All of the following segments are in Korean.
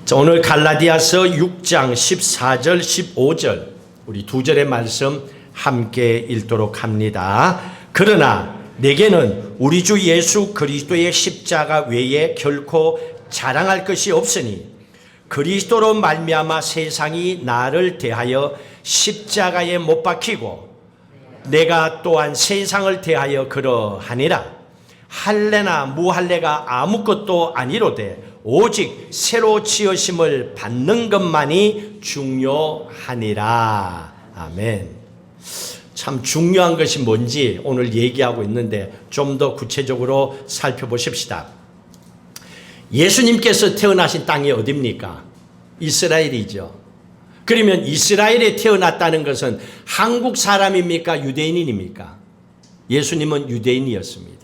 자, 오늘 갈라디아서 6장 14절 15절 우리 두 절의 말씀 함께 읽도록 합니다. 그러나 내게는 우리 주 예수 그리스도의 십자가 외에 결코 자랑할 것이 없으니 그리스도로 말미암아 세상이 나를 대하여 십자가에 못 박히고 내가 또한 세상을 대하여 그러하니라. 할례나 무할례가 아무것도 아니로되 오직 새로 지으심을 받는 것만이 중요하니라. 아멘. 참 중요한 것이 뭔지 오늘 얘기하고 있는데 좀 더 구체적으로 살펴보십시다. 예수님께서 태어나신 땅이 어디입니까? 이스라엘이죠. 그러면 이스라엘에 태어났다는 것은 한국 사람입니까? 유대인입니까? 예수님은 유대인이었습니다.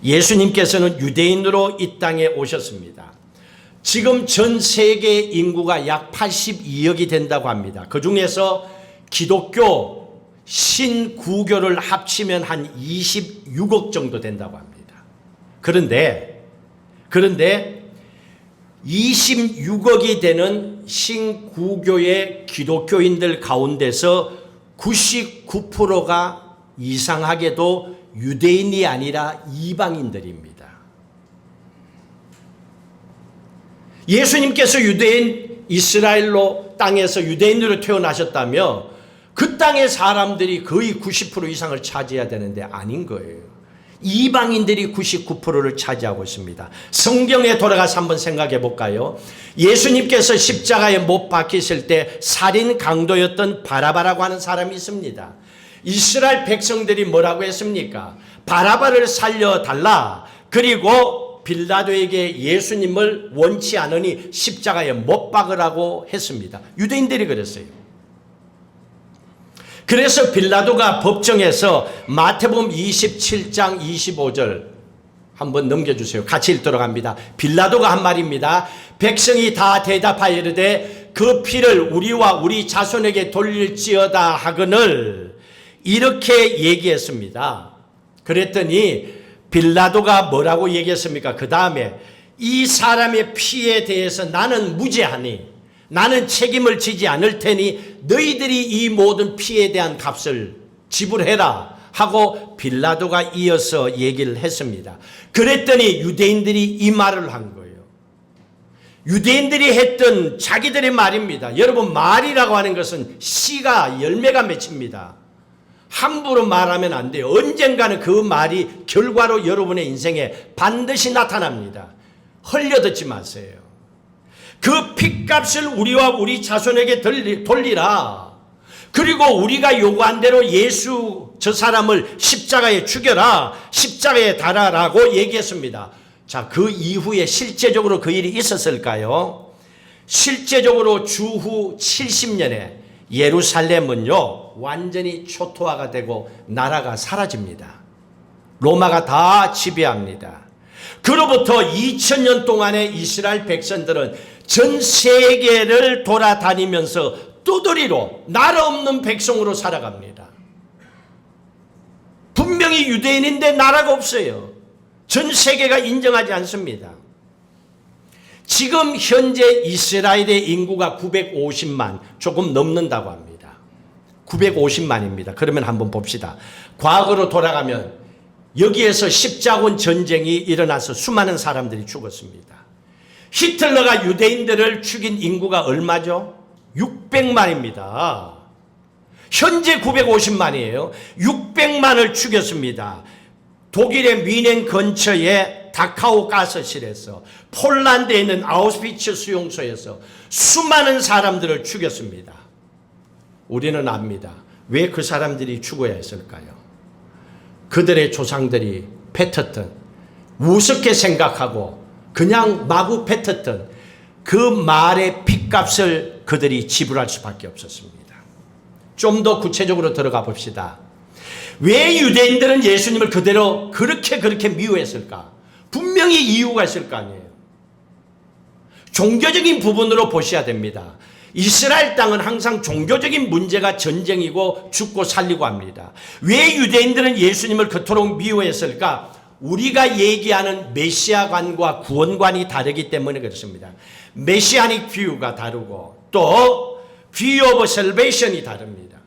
예수님께서는 유대인으로 이 땅에 오셨습니다. 지금 전 세계 인구가 약 82억이 된다고 합니다. 그 중에서 기독교, 신구교를 합치면 한 26억 정도 된다고 합니다. 그런데 26억이 되는 신구교의 기독교인들 가운데서 99%가 이상하게도 유대인이 아니라 이방인들입니다. 예수님께서 유대인 이스라엘로 땅에서 유대인으로 태어나셨다며 그 땅의 사람들이 거의 90% 이상을 차지해야 되는데 아닌 거예요. 이방인들이 99%를 차지하고 있습니다. 성경에 돌아가서 한번 생각해 볼까요? 예수님께서 십자가에 못 박히실 때 살인 강도였던 바라바라고 하는 사람이 있습니다. 이스라엘 백성들이 뭐라고 했습니까? 바라바를 살려달라. 그리고 빌라도에게 예수님을 원치 않으니 십자가에 못 박으라고 했습니다. 유대인들이 그랬어요. 그래서 빌라도가 법정에서 마태복음 27장 25절 한번 넘겨주세요. 같이 읽도록 합니다. 빌라도가 한 말입니다. 백성이 다 대답하여 이르되 그 피를 우리와 우리 자손에게 돌릴지어다 하거늘 이렇게 얘기했습니다. 그랬더니 빌라도가 뭐라고 얘기했습니까? 그 다음에 이 사람의 피에 대해서 나는 무죄하니 나는 책임을 지지 않을 테니 너희들이 이 모든 피에 대한 값을 지불해라 하고 빌라도가 이어서 얘기를 했습니다. 그랬더니 유대인들이 이 말을 한 거예요. 유대인들이 했던 자기들의 말입니다. 여러분, 말이라고 하는 것은 씨가 열매가 맺힙니다. 함부로 말하면 안 돼요. 언젠가는 그 말이 결과로 여러분의 인생에 반드시 나타납니다. 흘려듣지 마세요. 그 핏값을 우리와 우리 자손에게 돌리라. 그리고 우리가 요구한 대로 예수 저 사람을 십자가에 죽여라. 십자가에 달아라고 얘기했습니다. 자, 그 이후에 실제적으로 그 일이 있었을까요? 실제적으로 주후 70년에 예루살렘은요 완전히 초토화가 되고 나라가 사라집니다. 로마가 다 지배합니다. 그로부터 2000년 동안의 이스라엘 백성들은 전 세계를 돌아다니면서 뚜드리로 나라 없는 백성으로 살아갑니다. 분명히 유대인인데 나라가 없어요. 전 세계가 인정하지 않습니다. 지금 현재 이스라엘의 인구가 950만 조금 넘는다고 합니다. 950만입니다. 그러면 한번 봅시다. 과거로 돌아가면 여기에서 십자군 전쟁이 일어나서 수많은 사람들이 죽었습니다. 히틀러가 유대인들을 죽인 인구가 얼마죠? 600만입니다. 현재 950만이에요. 600만을 죽였습니다. 독일의 뮌헨 근처에 다카오 가스실에서, 폴란드에 있는 아우슈비츠 수용소에서 수많은 사람들을 죽였습니다. 우리는 압니다. 왜 그 사람들이 죽어야 했을까요? 그들의 조상들이 뱉었던, 우습게 생각하고 그냥 마구 뱉었던 그 말의 핏값을 그들이 지불할 수밖에 없었습니다. 좀 더 구체적으로 들어가 봅시다. 왜 유대인들은 예수님을 그대로 그렇게 미워했을까? 분명히 이유가 있을 거 아니에요. 종교적인 부분으로 보셔야 됩니다. 이스라엘 땅은 항상 종교적인 문제가 전쟁이고 죽고 살리고 합니다. 왜 유대인들은 예수님을 그토록 미워했을까? 우리가 얘기하는 메시아관과 구원관이 다르기 때문에 그렇습니다. 메시아닉 뷰가 다르고 또 뷰 오브 셀베이션이 다릅니다.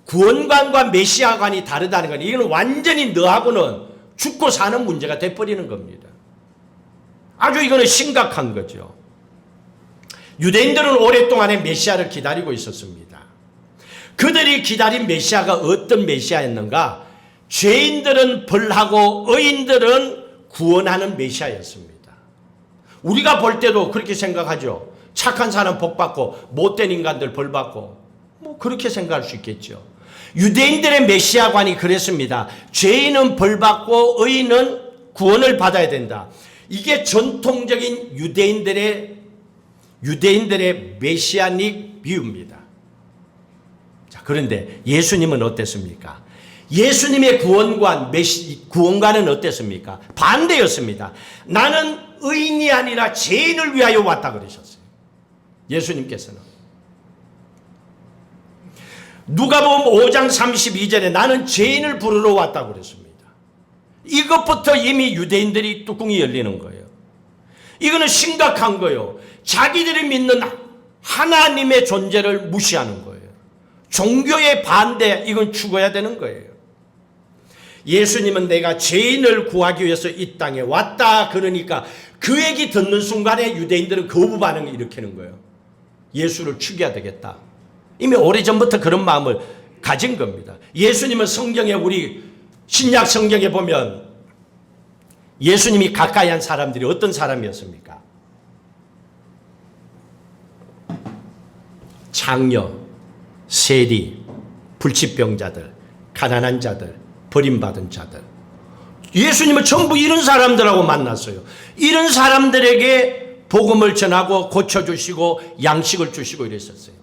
구원관과 메시아관이 다르다는 건 이건 완전히 너하고는 죽고 사는 문제가 돼버리는 겁니다. 아주 이거는 심각한 거죠. 유대인들은 오랫동안에 메시아를 기다리고 있었습니다. 그들이 기다린 메시아가 어떤 메시아였는가? 죄인들은 벌하고 의인들은 구원하는 메시아였습니다. 우리가 볼 때도 그렇게 생각하죠. 착한 사람 복 받고 못된 인간들 벌 받고 뭐 그렇게 생각할 수 있겠죠. 유대인들의 메시아관이 그랬습니다. 죄인은 벌 받고 의인은 구원을 받아야 된다. 이게 전통적인 유대인들의 메시아닉 뷰입니다. 자, 그런데 예수님은 어땠습니까? 예수님의 구원관은 어땠습니까? 반대였습니다. 나는 의인이 아니라 죄인을 위하여 왔다 그러셨어요. 예수님께서는. 누가복음 5장 32절에 나는 죄인을 부르러 왔다고 그랬습니다. 이것부터 이미 유대인들이 뚜껑이 열리는 거예요. 이거는 심각한 거예요. 자기들이 믿는 하나님의 존재를 무시하는 거예요. 종교의 반대, 이건 죽어야 되는 거예요. 예수님은 내가 죄인을 구하기 위해서 이 땅에 왔다 그러니까 그 얘기 듣는 순간에 유대인들은 거부 반응을 일으키는 거예요. 예수를 죽여야 되겠다. 이미 오래전부터 그런 마음을 가진 겁니다. 예수님은 성경에 우리 신약 성경에 보면 예수님이 가까이 한 사람들이 어떤 사람이었습니까? 장녀, 세리, 불치병자들, 가난한 자들, 버림받은 자들. 예수님은 전부 이런 사람들하고 만났어요. 이런 사람들에게 복음을 전하고 고쳐주시고 양식을 주시고 이랬었어요.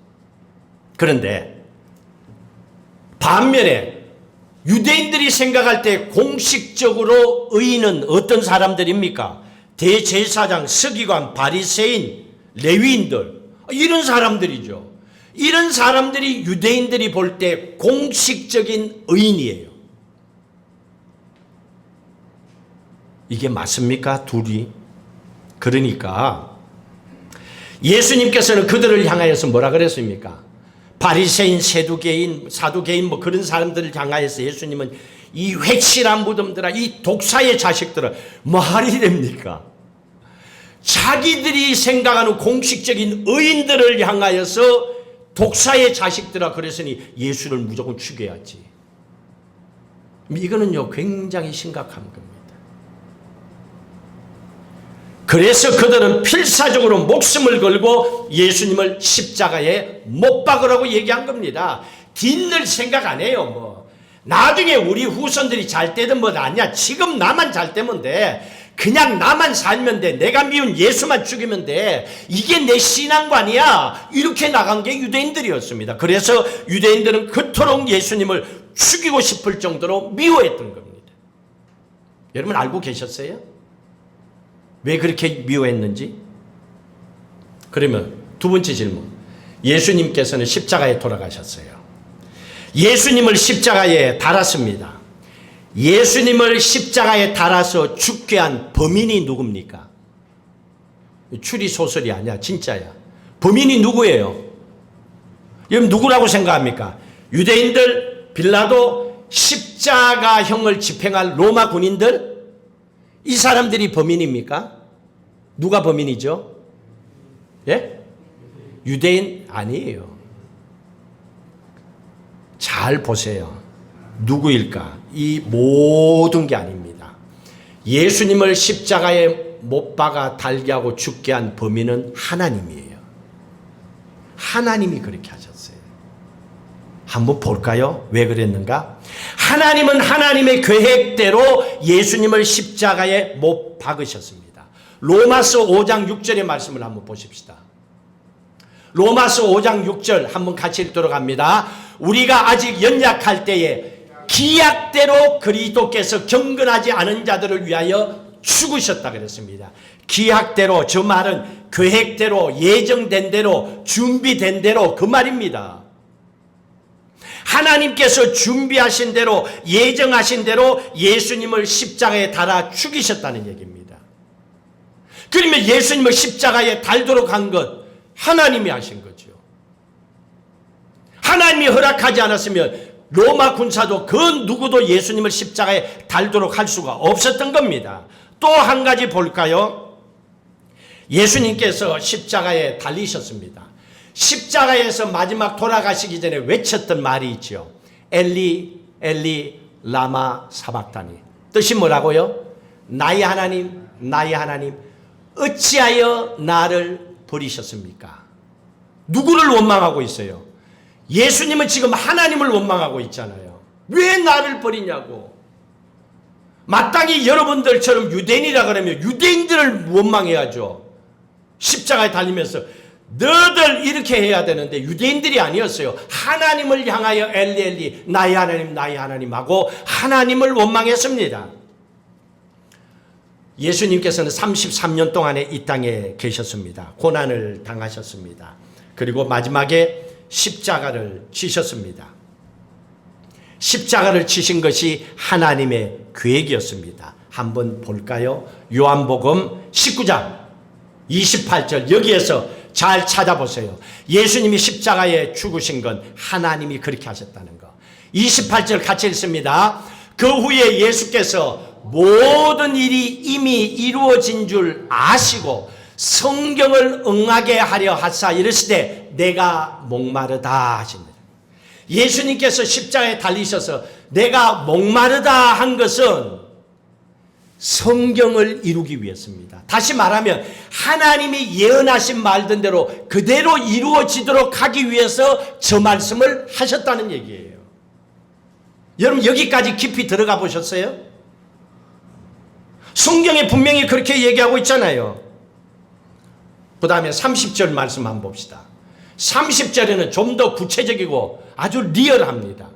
그런데 반면에 유대인들이 생각할 때 공식적으로 의인은 어떤 사람들입니까? 대제사장, 서기관, 바리새인, 레위인들 이런 사람들이죠. 이런 사람들이 유대인들이 볼 때 공식적인 의인이에요. 이게 맞습니까? 둘이? 그러니까 예수님께서는 그들을 향하여서 뭐라 그랬습니까? 바리새인, 세두개인, 사두개인 뭐 그런 사람들을 향하여서 예수님은 이 회칠한 무덤들아, 이 독사의 자식들아, 말이 됩니까? 자기들이 생각하는 공식적인 의인들을 향하여서 독사의 자식들아 그랬으니 예수를 무조건 죽여야지. 이거는요 굉장히 심각한 겁니다. 그래서 그들은 필사적으로 목숨을 걸고 예수님을 십자가에 못 박으라고 얘기한 겁니다. 뒷늘 생각 안 해요. 뭐 나중에 우리 후손들이 잘 되든 뭐 아니야. 지금 나만 잘 되면 돼. 그냥 나만 살면 돼. 내가 미운 예수만 죽이면 돼. 이게 내 신앙관이야. 이렇게 나간 게 유대인들이었습니다. 그래서 유대인들은 그토록 예수님을 죽이고 싶을 정도로 미워했던 겁니다. 여러분 알고 계셨어요? 왜 그렇게 미워했는지? 그러면 두 번째 질문. 예수님께서는 십자가에 돌아가셨어요. 예수님을 십자가에 달았습니다. 예수님을 십자가에 달아서 죽게 한 범인이 누굽니까? 추리소설이 아니야. 진짜야. 범인이 누구예요? 여러분 누구라고 생각합니까? 유대인들, 빌라도, 십자가형을 집행할 로마 군인들? 이 사람들이 범인입니까? 누가 범인이죠? 예? 유대인 아니에요. 잘 보세요. 누구일까? 이 모든 게 아닙니다. 예수님을 십자가에 못 박아 달게 하고 죽게 한 범인은 하나님이에요. 하나님이 그렇게 하셨어요. 한번 볼까요? 왜 그랬는가? 하나님은 하나님의 계획대로 예수님을 십자가에 못 박으셨습니다. 로마서 5장 6절의 말씀을 한번 보십시다. 로마서 5장 6절 한번 같이 읽도록 합니다. 우리가 아직 연약할 때에 기약대로 그리스도께서 경건하지 않은 자들을 위하여 죽으셨다 그랬습니다. 기약대로, 저 말은 계획대로, 예정된 대로, 준비된 대로 그 말입니다. 하나님께서 준비하신 대로, 예정하신 대로 예수님을 십자가에 달아 죽이셨다는 얘기입니다. 그러면 예수님을 십자가에 달도록 한 것 하나님이 하신 거죠. 하나님이 허락하지 않았으면 로마 군사도 그 누구도 예수님을 십자가에 달도록 할 수가 없었던 겁니다. 또 한 가지 볼까요? 예수님께서 십자가에 달리셨습니다. 십자가에서 마지막 돌아가시기 전에 외쳤던 말이 있죠. 엘리 엘리 라마 사박다니. 뜻이 뭐라고요? 나의 하나님 나의 하나님 어찌하여 나를 버리셨습니까? 누구를 원망하고 있어요? 예수님은 지금 하나님을 원망하고 있잖아요. 왜 나를 버리냐고. 마땅히 여러분들처럼 유대인이라 그러면 유대인들을 원망해야죠. 십자가에 달리면서 너들 이렇게 해야 되는데 유대인들이 아니었어요. 하나님을 향하여 엘리 엘리 나의 하나님 나의 하나님 하고 하나님을 원망했습니다. 예수님께서는 33년 동안에 이 땅에 계셨습니다. 고난을 당하셨습니다. 그리고 마지막에 십자가를 지셨습니다. 십자가를 치신 것이 하나님의 계획이었습니다. 한번 볼까요? 요한복음 19장 28절 여기에서 잘 찾아보세요. 예수님이 십자가에 죽으신 건 하나님이 그렇게 하셨다는 거. 28절 같이 읽습니다. 그 후에 예수께서 모든 일이 이미 이루어진 줄 아시고 성경을 응하게 하려 하사 이르시되 내가 목마르다 하십니다. 예수님께서 십자가에 달리셔서 내가 목마르다 한 것은 성경을 이루기 위해서입니다. 다시 말하면 하나님이 예언하신 말든 대로 그대로 이루어지도록 하기 위해서 저 말씀을 하셨다는 얘기예요. 여러분 여기까지 깊이 들어가 보셨어요? 성경에 분명히 그렇게 얘기하고 있잖아요. 그 다음에 30절 말씀 한번 봅시다. 30절에는 좀 더 구체적이고 아주 리얼합니다.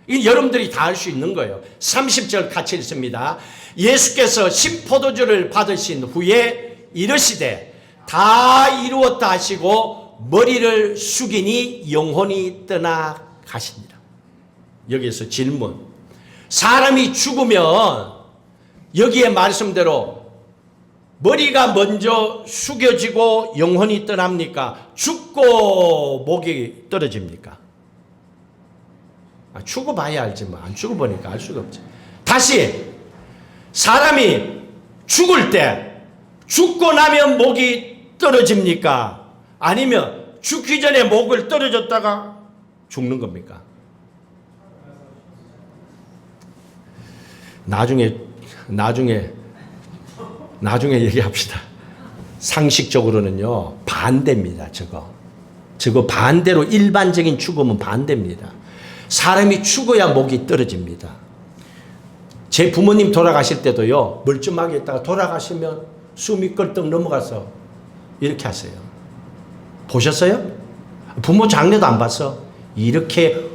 이 여러분들이 다 알 수 있는 거예요. 30절 같이 읽습니다. 예수께서 신포도주를 받으신 후에 이르시되 다 이루었다 하시고 머리를 숙이니 영혼이 떠나가시니라. 여기에서 질문. 사람이 죽으면 여기에 말씀대로 머리가 먼저 숙여지고 영혼이 떠납니까? 죽고 목이 떨어집니까? 죽어봐야 알지 뭐. 안 죽어보니까 알 수가 없지. 다시 사람이 죽을 때 죽고 나면 목이 떨어집니까? 아니면 죽기 전에 목을 떨어졌다가 죽는 겁니까? 나중에 얘기합시다. 상식적으로는요 반대입니다. 저거 반대로 일반적인 죽음은 반대입니다. 사람이 죽어야 목이 떨어집니다. 제 부모님 돌아가실 때도요 멀쩡하게 있다가 돌아가시면 숨이 껄떡 넘어가서 이렇게 하세요. 보셨어요? 부모 장례도 안 봤어? 이렇게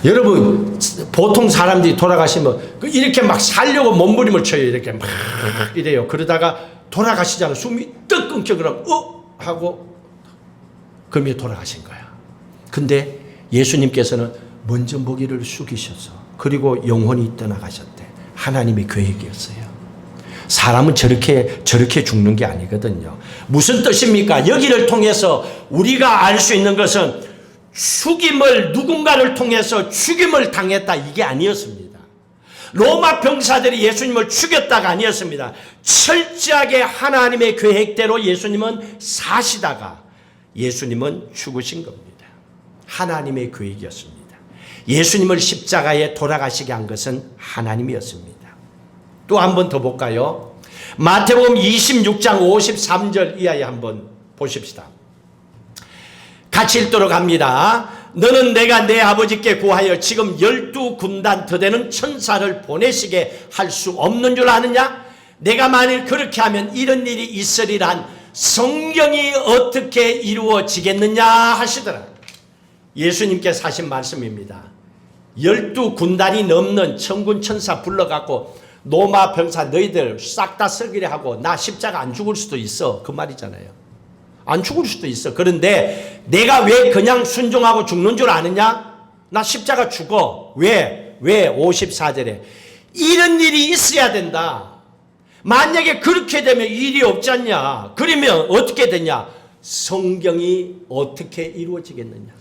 여러분 보통 사람들이 돌아가시면 이렇게 막 살려고 몸부림을 쳐요. 이렇게 막 이래요. 그러다가 돌아가시잖아. 숨이 떡 끊겨. 그럼 하고 그러면 돌아가신 거야. 근데 예수님께서는 먼저 머리를 숙이셔서 그리고 영혼이 떠나가셨대. 하나님의 계획이었어요. 사람은 저렇게 죽는 게 아니거든요. 무슨 뜻입니까? 여기를 통해서 우리가 알 수 있는 것은 누군가를 통해서 죽임을 당했다 이게 아니었습니다. 로마 병사들이 예수님을 죽였다가 아니었습니다. 철저하게 하나님의 계획대로 예수님은 사시다가 예수님은 죽으신 겁니다. 하나님의 계획이었습니다. 예수님을 십자가에 돌아가시게 한 것은 하나님이었습니다. 또 한 번 더 볼까요? 마태복음 26장 53절 이하에 한번 보십시다. 같이 읽도록 합니다. 너는 내가 내 아버지께 구하여 지금 12군단 더 되는 천사를 보내시게 할 수 없는 줄 아느냐? 내가 만일 그렇게 하면 이런 일이 있으리란 성경이 어떻게 이루어지겠느냐 하시더라. 예수님께서 하신 말씀입니다. 12군단이 넘는 천군 천사 불러갖고 로마 병사 너희들 싹 다 썩이려 하고 나 십자가 안 죽을 수도 있어. 그 말이잖아요. 안 죽을 수도 있어. 그런데 내가 왜 그냥 순종하고 죽는 줄 아느냐? 나 십자가 죽어. 왜? 54절에 이런 일이 있어야 된다. 만약에 그렇게 되면 일이 없지 않냐? 그러면 어떻게 되냐? 성경이 어떻게 이루어지겠느냐?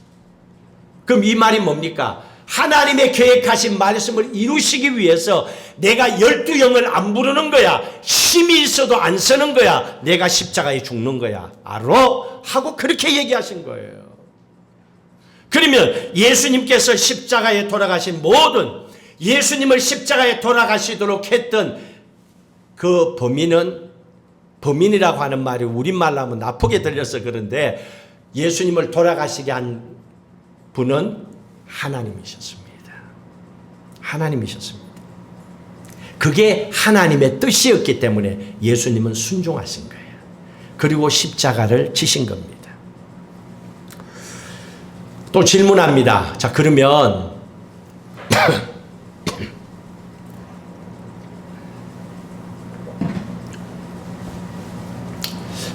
그럼 이 말이 뭡니까? 하나님의 계획하신 말씀을 이루시기 위해서 내가 12영을 안 부르는 거야. 힘이 있어도 안 쓰는 거야. 내가 십자가에 죽는 거야. 알아? 하고 그렇게 얘기하신 거예요. 그러면 예수님께서 십자가에 돌아가신 모든, 예수님을 십자가에 돌아가시도록 했던 그 범인이라고 하는 말이 우리말로 하면 나쁘게 들려서 그런데, 예수님을 돌아가시게 한 분은 하나님이셨습니다. 하나님이셨습니다. 그게 하나님의 뜻이었기 때문에 예수님은 순종하신 거예요. 그리고 십자가를 지신 겁니다. 또 질문합니다. 자, 그러면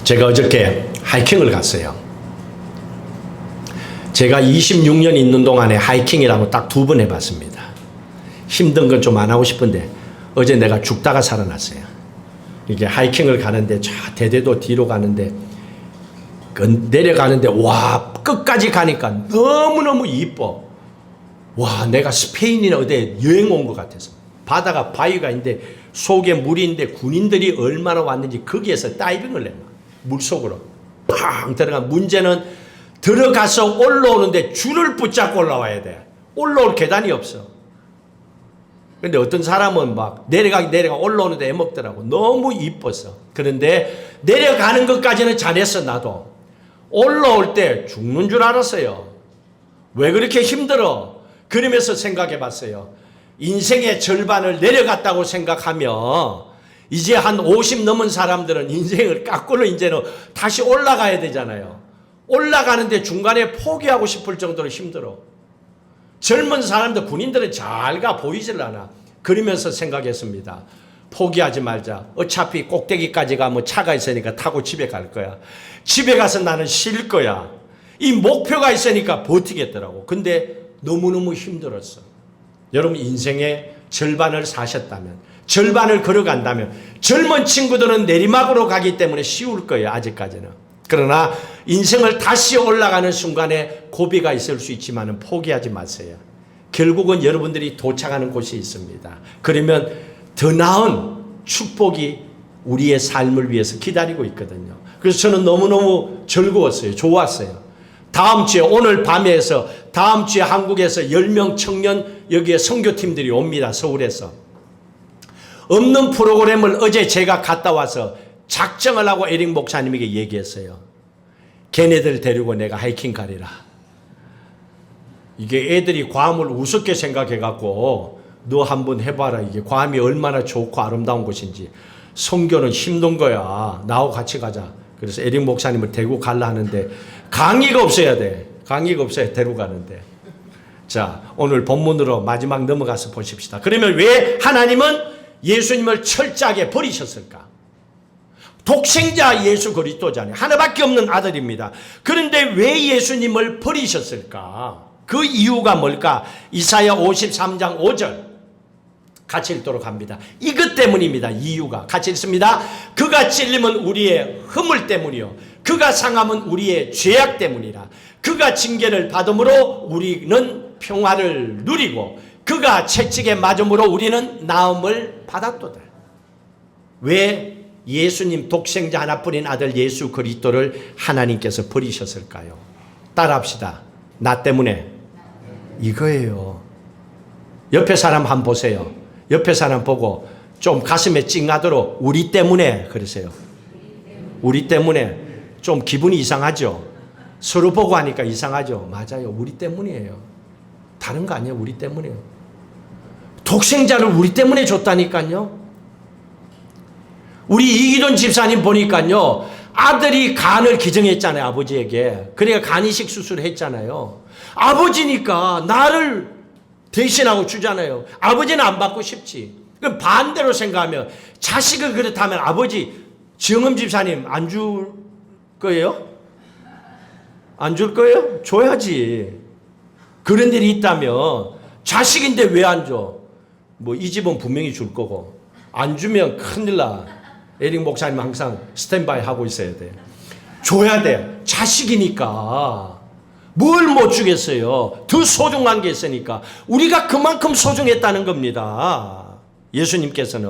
제가 어저께 하이킹을 갔어요. 제가 26년 있는 동안에 하이킹이라고 딱 2번 해봤습니다. 힘든 건 좀 안 하고 싶은데 어제 내가 죽다가 살아났어요. 이게 하이킹을 가는데 저 대대도 뒤로 가는데 내려가는데 와 끝까지 가니까 너무너무 이뻐. 와 내가 스페인이나 어디에 여행 온 것 같아서. 바다가 바위가 있는데 속에 물이 있는데 군인들이 얼마나 왔는지 거기에서 다이빙을 해. 물속으로 팡 들어가. 문제는 들어가서 올라오는데 줄을 붙잡고 올라와야 돼. 올라올 계단이 없어. 근데 어떤 사람은 막 내려가 올라오는데 애먹더라고. 너무 이뻤어. 그런데 내려가는 것까지는 잘했어. 나도 올라올 때 죽는 줄 알았어요. 왜 그렇게 힘들어? 그러면서 생각해 봤어요. 인생의 절반을 내려갔다고 생각하면 이제 한 50 넘은 사람들은 인생을 거꾸로 이제는 다시 올라가야 되잖아요. 올라가는데 중간에 포기하고 싶을 정도로 힘들어. 젊은 사람들, 군인들은 잘 가 보이질 않아. 그러면서 생각했습니다. 포기하지 말자. 어차피 꼭대기까지 가면 차가 있으니까 타고 집에 갈 거야. 집에 가서 나는 쉴 거야. 이 목표가 있으니까 버티겠더라고. 근데 너무너무 힘들었어. 여러분 인생의 절반을 사셨다면, 절반을 걸어간다면, 젊은 친구들은 내리막으로 가기 때문에 쉬울 거예요. 아직까지는. 그러나 인생을 다시 올라가는 순간에 고비가 있을 수 있지만 포기하지 마세요. 결국은 여러분들이 도착하는 곳이 있습니다. 그러면 더 나은 축복이 우리의 삶을 위해서 기다리고 있거든요. 그래서 저는 너무너무 즐거웠어요. 좋았어요. 다음 주에, 오늘 밤에 해서 다음 주에 한국에서 10명 청년 여기에 선교팀들이 옵니다. 서울에서. 없는 프로그램을 어제 제가 갔다 와서 작정을 하고 에릭 목사님에게 얘기했어요. 걔네들 데리고 내가 하이킹 가리라. 이게 애들이 괌을 우습게 생각해갖고 너 한번 해봐라. 이게 괌이 얼마나 좋고 아름다운 곳인지. 선교는 힘든 거야. 나하고 같이 가자. 그래서 에릭 목사님을 데리고 가려 하는데 강의가 없어야 돼. 강의가 없어야 데리고 가는데. 자, 오늘 본문으로 마지막 넘어가서 보십시다. 그러면 왜 하나님은 예수님을 철저하게 버리셨을까? 독생자 예수 그리스도잖아요. 하나밖에 없는 아들입니다. 그런데 왜 예수님을 버리셨을까? 그 이유가 뭘까? 이사야 53장 5절 같이 읽도록 합니다. 이것 때문입니다. 이유가 같이 읽습니다. 그가 찔림은 우리의 허물 때문이요 그가 상함은 우리의 죄악 때문이라. 그가 징계를 받음으로 우리는 평화를 누리고 그가 채찍에 맞음으로 우리는 나음을 받았도다. 왜 예수님 독생자 하나뿐인 아들 예수 그리스도를 하나님께서 버리셨을까요? 따라합시다. 나 때문에. 이거예요. 옆에 사람 한번 보세요. 옆에 사람 보고 좀 가슴에 찡하도록 우리 때문에 그러세요. 우리 때문에. 좀 기분이 이상하죠? 서로 보고 하니까 이상하죠? 맞아요. 우리 때문이에요. 다른 거 아니에요. 우리 때문이에요. 독생자를 우리 때문에 줬다니까요. 우리 이기돈 집사님 보니까요. 아들이 간을 기증했잖아요. 아버지에게. 그러니까 간이식 수술을 했잖아요. 아버지니까 나를 대신하고 주잖아요. 아버지는 안 받고 싶지. 그럼 반대로 생각하면 자식을 그렇다면 아버지 정음 집사님 안 줄 거예요? 안 줄 거예요? 줘야지. 그런 일이 있다면 자식인데 왜 안 줘? 뭐 이 집은 분명히 줄 거고 안 주면 큰일 나. 에릭 목사님 항상 스탠바이 하고 있어야 돼. 줘야 돼. 자식이니까. 뭘 못 주겠어요. 더 소중한 게 있으니까. 우리가 그만큼 소중했다는 겁니다. 예수님께서는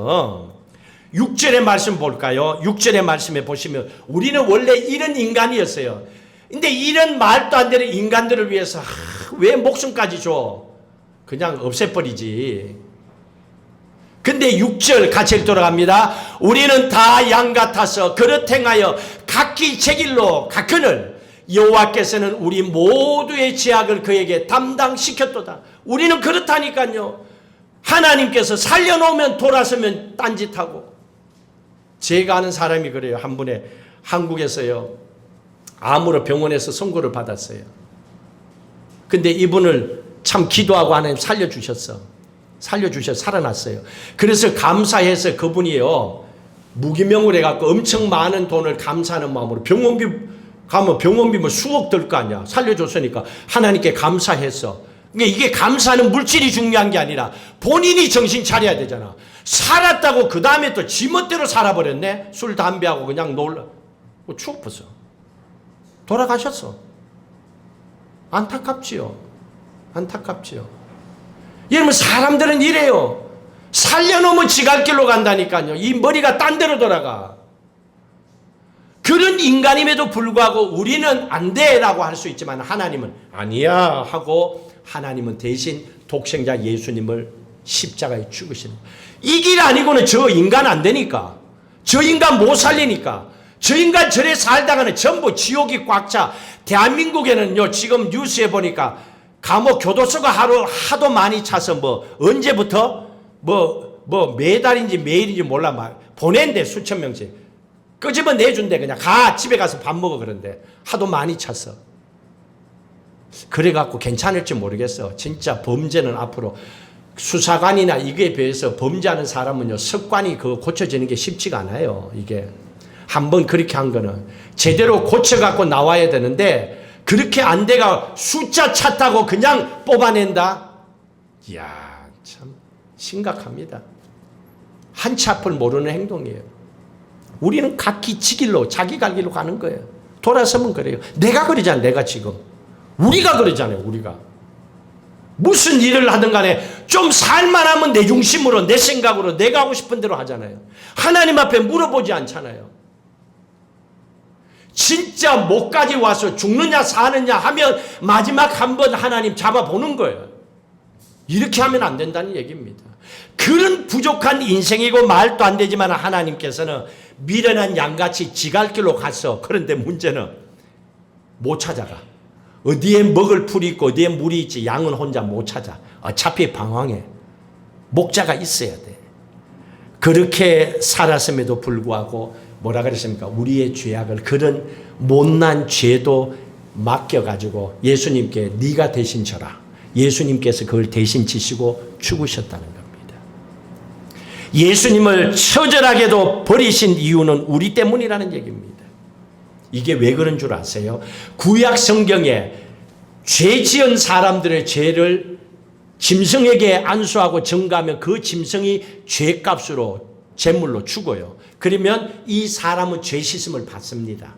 6절의 말씀 볼까요? 6절의 말씀에 보시면 우리는 원래 이런 인간이었어요. 근데 이런 말도 안 되는 인간들을 위해서 왜 목숨까지 줘? 그냥 없애버리지. 근데 6절 같이 돌아갑니다. 우리는 다 양 같아서 그릇 행하여 각기 제 길로 가거늘 여호와께서는 우리 모두의 죄악을 그에게 담당시켰도다. 우리는 그렇다니까요. 하나님께서 살려놓으면 돌아서면 딴짓하고. 제가 아는 사람이 그래요. 한 분에 한국에서요. 암으로 병원에서 선고를 받았어요. 근데 이분을 참 기도하고 하나님 살려주셔서 살아났어요. 그래서 감사해서 그분이요. 무기명을 해갖고 엄청 많은 돈을 감사하는 마음으로 병원비 가면 병원비 뭐 수억 들 거 아니야. 살려줬으니까 하나님께 감사했어. 그러니까 이게 감사하는 물질이 중요한 게 아니라 본인이 정신 차려야 되잖아. 살았다고 그 다음에 또 지멋대로 살아버렸네. 술 담배하고 그냥 놀라. 추억버서 돌아가셨어. 안타깝지요. 여러분 사람들은 이래요. 살려놓으면 지갈 길로 간다니까요. 이 머리가 딴 데로 돌아가. 그런 인간임에도 불구하고 우리는 안 돼라고 할 수 있지만 하나님은 아니야 하고 하나님은 대신 독생자 예수님을 십자가에 죽으시는 이 길 아니고는 저 인간 안 되니까. 저 인간 못 살리니까. 저 인간 저래 살다가는 전부 지옥이 꽉 차. 대한민국에는요 지금 뉴스에 보니까 감옥 교도소가 하도 많이 차서 뭐 언제부터 뭐 매달인지 매일인지 몰라 막 보낸대 수천 명씩. 끄집어 내준대. 그냥 가 집에 가서 밥 먹어. 그런데 하도 많이 찼어. 그래갖고 괜찮을지 모르겠어. 진짜 범죄는 앞으로 수사관이나 이거에 비해서 범죄하는 사람은요 습관이 고쳐지는 게 쉽지가 않아요. 이게 한번 그렇게 한 거는 제대로 고쳐갖고 나와야 되는데 그렇게 안 돼가 숫자 찼다고 그냥 뽑아낸다? 이야 참 심각합니다. 한치 앞을 모르는 행동이에요. 우리는 각기 지 길로 자기 갈 길로 가는 거예요. 돌아서면 그래요. 내가 그러잖아요. 내가 지금. 우리가 그러잖아요. 우리가. 무슨 일을 하든 간에 좀 살만하면 내 중심으로 내 생각으로 내가 하고 싶은 대로 하잖아요. 하나님 앞에 물어보지 않잖아요. 진짜 목까지 와서 죽느냐 사느냐 하면 마지막 한번 하나님 잡아보는 거예요. 이렇게 하면 안 된다는 얘기입니다. 그런 부족한 인생이고 말도 안 되지만 하나님께서는 미련한 양같이 지갈 길로 갔어. 그런데 문제는 못 찾아가. 어디에 먹을 풀이 있고 어디에 물이 있지 양은 혼자 못 찾아. 어차피 방황해. 목자가 있어야 돼. 그렇게 살았음에도 불구하고 뭐라 그랬습니까? 우리의 죄악을 그런 못난 죄도 맡겨가지고 예수님께 네가 대신 져라. 예수님께서 그걸 대신 지시고 죽으셨다는 겁니다. 예수님을 처절하게도 버리신 이유는 우리 때문이라는 얘기입니다. 이게 왜 그런 줄 아세요? 구약 성경에 죄 지은 사람들의 죄를 짐승에게 안수하고 증가하면 그 짐승이 죄값으로 제물로 죽어요. 그러면 이 사람은 죄 씻음을 받습니다.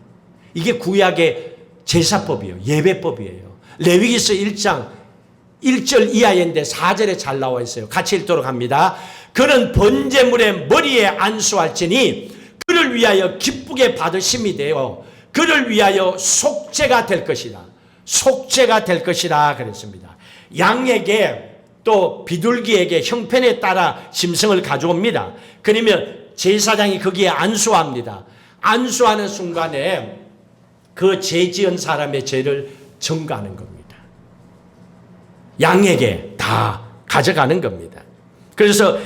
이게 구약의 제사법이에요. 예배법이에요. 레위기서 1장 1절 이하인데 4절에 잘 나와 있어요. 같이 읽도록 합니다. 그는 번제물의 머리에 안수할지니 그를 위하여 기쁘게 받으심이 되어 그를 위하여 속죄가 될 것이다. 속죄가 될 것이다 그랬습니다. 양에게 또 비둘기에게 형편에 따라 짐승을 가져옵니다. 그러면 제사장이 거기에 안수합니다. 안수하는 순간에 그 죄 지은 사람의 죄를 전가하는 겁니다. 양에게 다 가져가는 겁니다. 그래서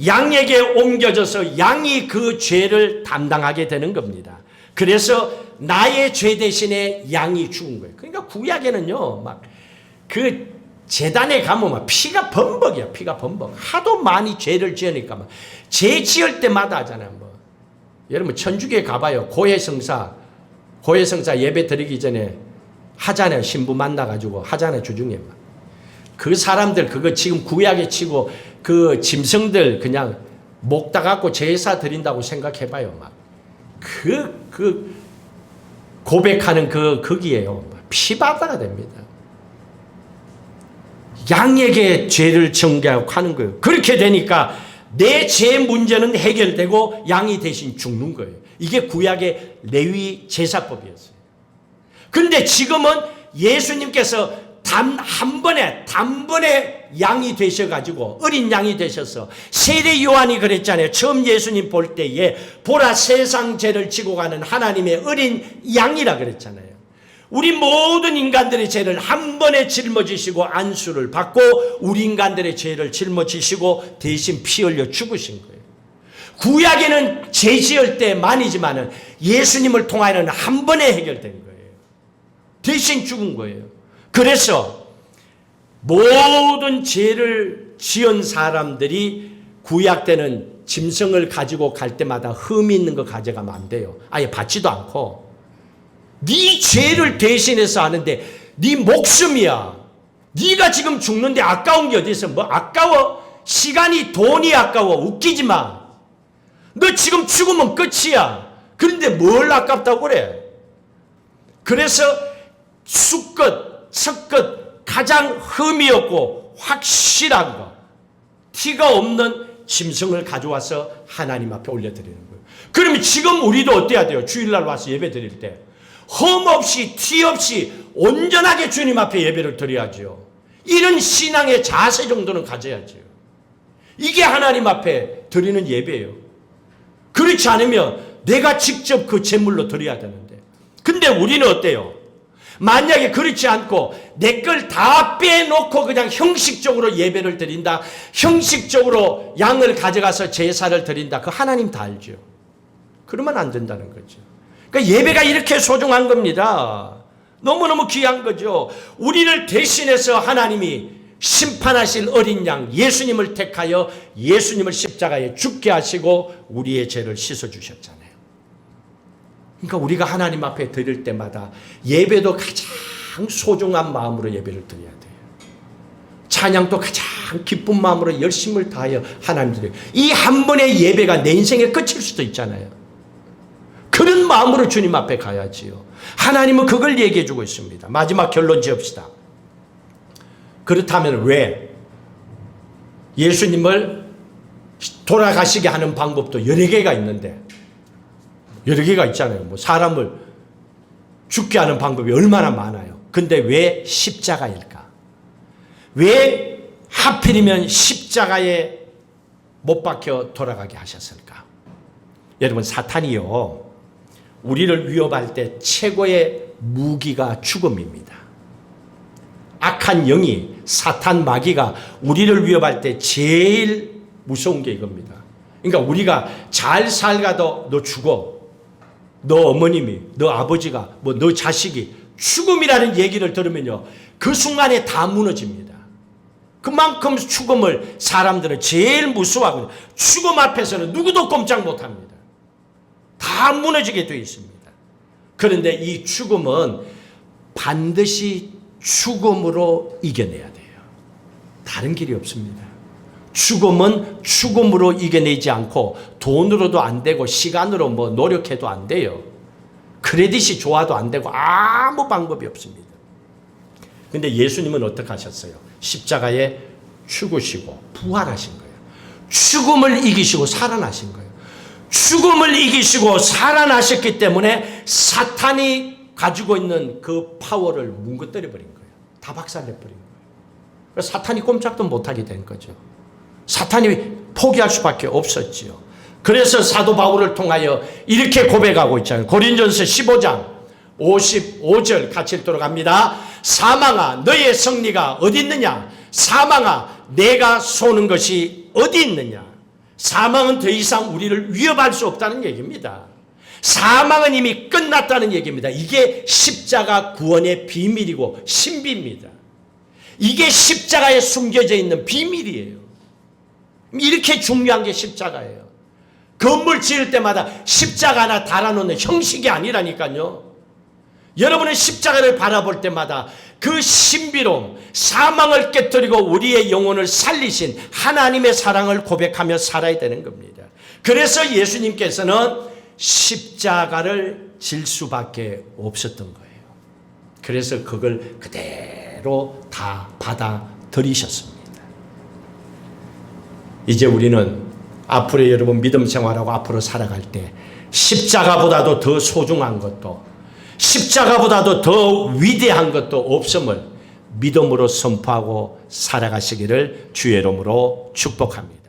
양에게 옮겨져서 양이 그 죄를 담당하게 되는 겁니다. 그래서 나의 죄 대신에 양이 죽은 거예요. 그러니까 구약에는요, 막 그 제단에 가면 막 피가 범벅이야, 피가 범벅. 하도 많이 죄를 지으니까 막 죄 지을 때마다 하잖아요. 뭐 여러분 천주교에 가봐요. 고해성사 예배 드리기 전에 하잖아요. 신부 만나가지고 하잖아요. 주중에 막. 그 사람들 그거 지금 구약에 치고 그 짐승들 그냥 목 따갖고 제사 드린다고 생각해봐요. 막 그 고백하는 거기에요. 피바다가 됩니다. 양에게 죄를 정죄하고 하는 거예요. 그렇게 되니까 내 죄 문제는 해결되고 양이 대신 죽는 거예요. 이게 구약의 레위 제사법이었어요. 그런데 지금은 예수님께서 단번에 양이 되셔가지고 어린 양이 되셔서 세례 요한이 그랬잖아요. 처음 예수님 볼 때에 보라 세상 죄를 지고 가는 하나님의 어린 양이라 그랬잖아요. 우리 모든 인간들의 죄를 한 번에 짊어지시고 안수를 받고 우리 인간들의 죄를 짊어지시고 대신 피 흘려 죽으신 거예요. 구약에는 죄 지을 때만이지만은 예수님을 통하여는 한 번에 해결된 거예요. 대신 죽은 거예요. 그래서 모든 죄를 지은 사람들이 구약 때는 짐승을 가지고 갈 때마다 흠이 있는 거 가져가면 안 돼요. 아예 받지도 않고. 네 죄를 대신해서 하는데 네 목숨이야. 네가 지금 죽는데 아까운 게 어디 있어? 뭐 아까워? 시간이 돈이 아까워. 웃기지 마. 너 지금 죽으면 끝이야. 그런데 뭘 아깝다고 그래? 그래서 수끝, 첫끝 가장 흠이 없고 확실한 거, 티가 없는 짐승을 가져와서 하나님 앞에 올려드리는 거예요. 그러면 지금 우리도 어때야 돼요? 주일날 와서 예배 드릴 때 흠 없이 티 없이 온전하게 주님 앞에 예배를 드려야죠. 이런 신앙의 자세 정도는 가져야죠. 이게 하나님 앞에 드리는 예배예요. 그렇지 않으면 내가 직접 그 제물로 드려야 되는데, 근데 우리는 어때요? 만약에 그렇지 않고 내 걸 다 빼놓고 그냥 형식적으로 예배를 드린다, 형식적으로 양을 가져가서 제사를 드린다, 그 하나님 다 알죠. 그러면 안 된다는 거죠. 그러니까 예배가 이렇게 소중한 겁니다. 너무너무 귀한 거죠. 우리를 대신해서 하나님이 심판하실 어린 양 예수님을 택하여 예수님을 십자가에 죽게 하시고 우리의 죄를 씻어주셨잖아요. 그러니까 우리가 하나님 앞에 드릴 때마다 예배도 가장 소중한 마음으로 예배를 드려야 돼요. 찬양도 가장 기쁜 마음으로 열심을 다하여 하나님 드려요. 이 한 번의 예배가 내 인생의 끝일 수도 있잖아요. 그런 마음으로 주님 앞에 가야지요. 하나님은 그걸 얘기해 주고 있습니다. 마지막 결론 지읍시다. 그렇다면 왜 예수님을 돌아가시게 하는 방법도 여러 개가 있는데, 여러 개가 있잖아요. 뭐 사람을 죽게 하는 방법이 얼마나 많아요. 근데 왜 십자가일까? 왜 하필이면 십자가에 못 박혀 돌아가게 하셨을까? 여러분, 사탄이요, 우리를 위협할 때 최고의 무기가 죽음입니다. 악한 영이, 사탄 마귀가 우리를 위협할 때 제일 무서운 게 이겁니다. 그러니까 우리가 잘 살가도 너 죽어, 너 어머님이, 너 아버지가, 뭐 너 자식이 죽음이라는 얘기를 들으면요, 그 순간에 다 무너집니다. 그만큼 죽음을 사람들은 제일 무서워하거든요. 죽음 앞에서는 누구도 꼼짝 못합니다. 다 무너지게 되어 있습니다. 그런데 이 죽음은 반드시 죽음으로 이겨내야 돼요. 다른 길이 없습니다. 죽음은 죽음으로 이겨내지 않고 돈으로도 안 되고 시간으로 뭐 노력해도 안 돼요. 크레딧이 좋아도 안 되고 아무 방법이 없습니다. 근데 예수님은 어떻게 하셨어요? 십자가에 죽으시고 부활하신 거예요. 죽음을 이기시고 살아나신 거예요. 죽음을 이기시고 살아나셨기 때문에 사탄이 가지고 있는 그 파워를 뭉개뜨려 버린 거예요. 다 박살내 버린 거예요. 그래서 사탄이 꼼짝도 못하게 된 거죠. 사탄이 포기할 수밖에 없었지요. 그래서 사도 바울을 통하여 이렇게 고백하고 있잖아요. 고린전서 15장 55절 같이 읽도록 합니다. 사망아, 너의 승리가 어디 있느냐? 사망아, 내가 쏘는 것이 어디 있느냐? 사망은 더 이상 우리를 위협할 수 없다는 얘기입니다. 사망은 이미 끝났다는 얘기입니다. 이게 십자가 구원의 비밀이고 신비입니다. 이게 십자가에 숨겨져 있는 비밀이에요. 이렇게 중요한 게 십자가예요. 건물 지을 때마다 십자가 하나 달아놓는 형식이 아니라니까요. 여러분은 십자가를 바라볼 때마다 그 신비로움, 사망을 깨뜨리고 우리의 영혼을 살리신 하나님의 사랑을 고백하며 살아야 되는 겁니다. 그래서 예수님께서는 십자가를 질 수밖에 없었던 거예요. 그래서 그걸 그대로 다 받아들이셨습니다. 이제 우리는 앞으로 여러분 믿음 생활하고 앞으로 살아갈 때 십자가보다도 더 소중한 것도 십자가보다도 더 위대한 것도 없음을 믿음으로 선포하고 살아가시기를 주의 이름으로 축복합니다.